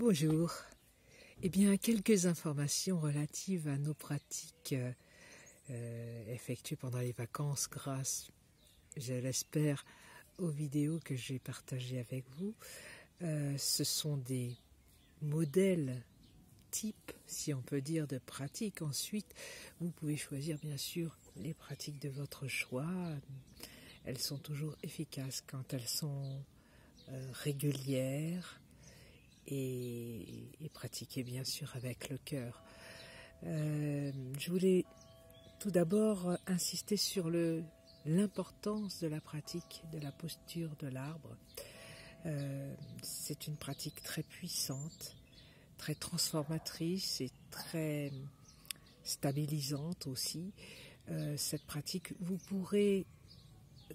Bonjour. Eh bien, quelques informations relatives à nos pratiques effectuées pendant les vacances grâce, je l'espère, aux vidéos que j'ai partagées avec vous. Ce sont des modèles types, si on peut dire, de pratiques. Ensuite, vous pouvez choisir bien sûr les pratiques de votre choix. Elles sont toujours efficaces quand elles sont régulières et pratiquées bien sûr avec le cœur. Je voulais tout d'abord insister sur l'importance de la pratique de la posture de l'arbre. C'est une pratique très puissante, très transformatrice et très stabilisante aussi. Cette pratique, vous pourrez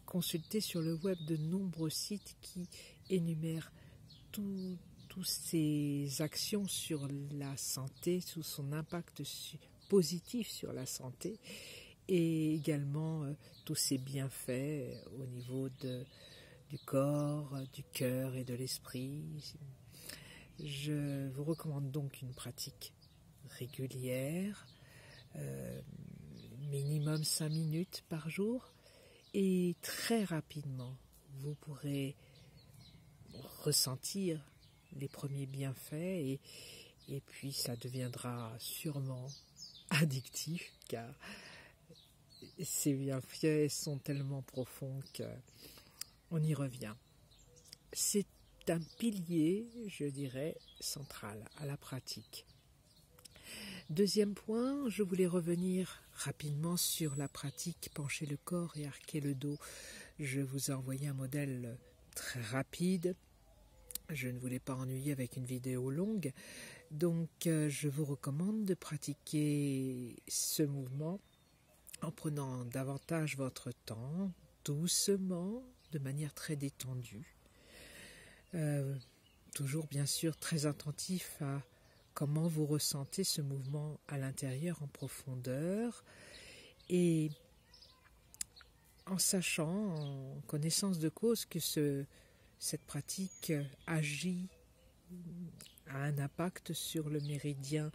consulter sur le web de nombreux sites qui énumèrent toutes ces actions sur la santé, sous son impact positif sur la santé, et également tous ces bienfaits au niveau du corps, du cœur et de l'esprit. Je vous recommande donc une pratique régulière, minimum 5 minutes par jour, et très rapidement vous pourrez ressentir les premiers bienfaits et puis ça deviendra sûrement addictif car ces bienfaits sont tellement profonds qu'on y revient. C'est un pilier, je dirais, central à la pratique. Deuxième point, je voulais revenir rapidement sur la pratique pencher le corps et arquer le dos. Je vous ai envoyé un modèle très rapide. Je ne voulais pas ennuyer avec une vidéo longue, donc je vous recommande de pratiquer ce mouvement en prenant davantage votre temps, doucement, de manière très détendue. Toujours bien sûr très attentif à comment vous ressentez ce mouvement à l'intérieur en profondeur et en sachant, en connaissance de cause que cette pratique agit, a un impact sur le méridien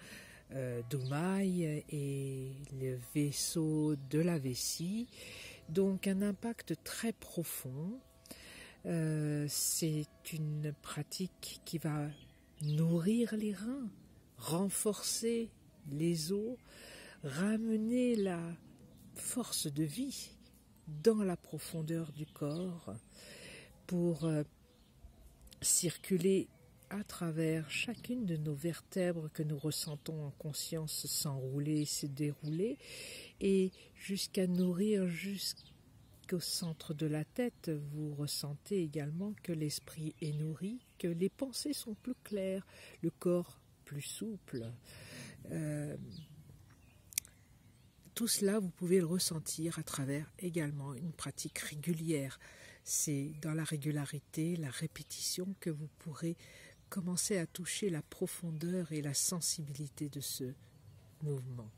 d'Oumaï et le vaisseau de la vessie, donc un impact très profond. C'est une pratique qui va nourrir les reins, renforcer les os, ramener la force de vie dans la profondeur du corps pour circuler à travers chacune de nos vertèbres que nous ressentons en conscience s'enrouler et se dérouler et jusqu'à nourrir jusqu'au centre de la tête. Vous ressentez également que l'esprit est nourri, que les pensées sont plus claires, le corps plus souple. Tout cela, vous pouvez le ressentir à travers également une pratique régulière. C'est dans la régularité, la répétition que vous pourrez commencer à toucher la profondeur et la sensibilité de ce mouvement.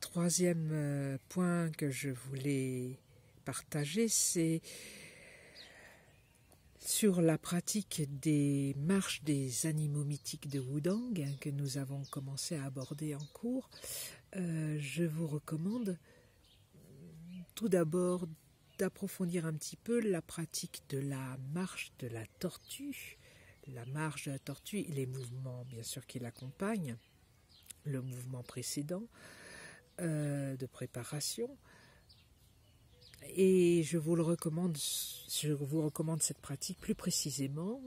Troisième point que je voulais partager, c'est sur la pratique des marches des animaux mythiques de Wudang que nous avons commencé à aborder en cours. Je vous recommande tout d'abord d'approfondir un petit peu la pratique de la marche de la tortue. La marche de la tortue et les mouvements bien sûr qui l'accompagnent, le mouvement précédent de préparation. Et je vous recommande cette pratique plus précisément.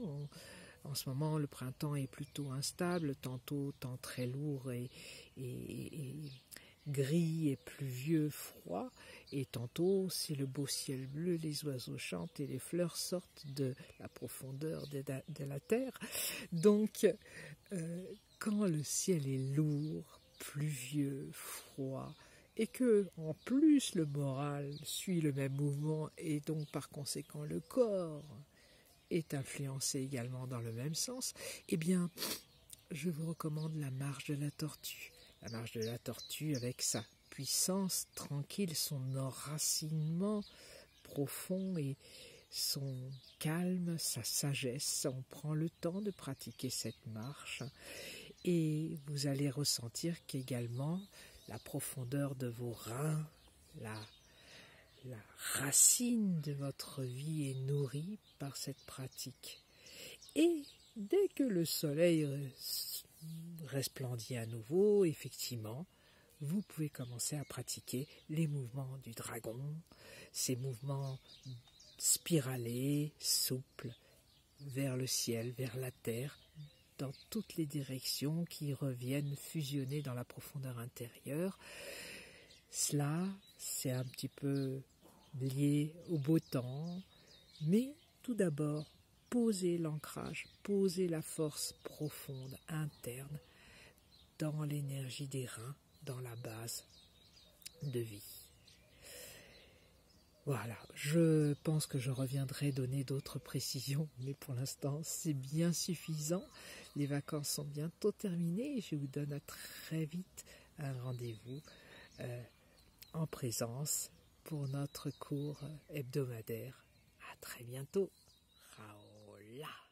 En ce moment, le printemps est plutôt instable, tantôt temps très lourd et gris et pluvieux, froid, et tantôt c'est le beau ciel bleu, les oiseaux chantent et les fleurs sortent de la profondeur de la terre. Donc, quand le ciel est lourd, pluvieux, froid, et que en plus le moral suit le même mouvement et donc par conséquent le corps est influencé également dans le même sens, eh bien je vous recommande la marche de la tortue. La marche de la tortue avec sa puissance tranquille, son enracinement profond et son calme, sa sagesse. On prend le temps de pratiquer cette marche et vous allez ressentir qu'également la profondeur de vos reins, la racine de votre vie est nourrie par cette pratique. Et dès que le soleil resplendit à nouveau, effectivement, vous pouvez commencer à pratiquer les mouvements du dragon, ces mouvements spiralés, souples, vers le ciel, vers la terre, dans toutes les directions qui reviennent fusionner dans la profondeur intérieure. Cela, c'est un petit peu lié au beau temps, mais tout d'abord, posez l'ancrage, posez la force profonde, interne, dans l'énergie des reins, dans la base de vie. Voilà, je pense que je reviendrai donner d'autres précisions, mais pour l'instant, c'est bien suffisant. Les vacances sont bientôt terminées et je vous donne à très vite un rendez-vous en présence pour notre cours hebdomadaire. À très bientôt. Raola.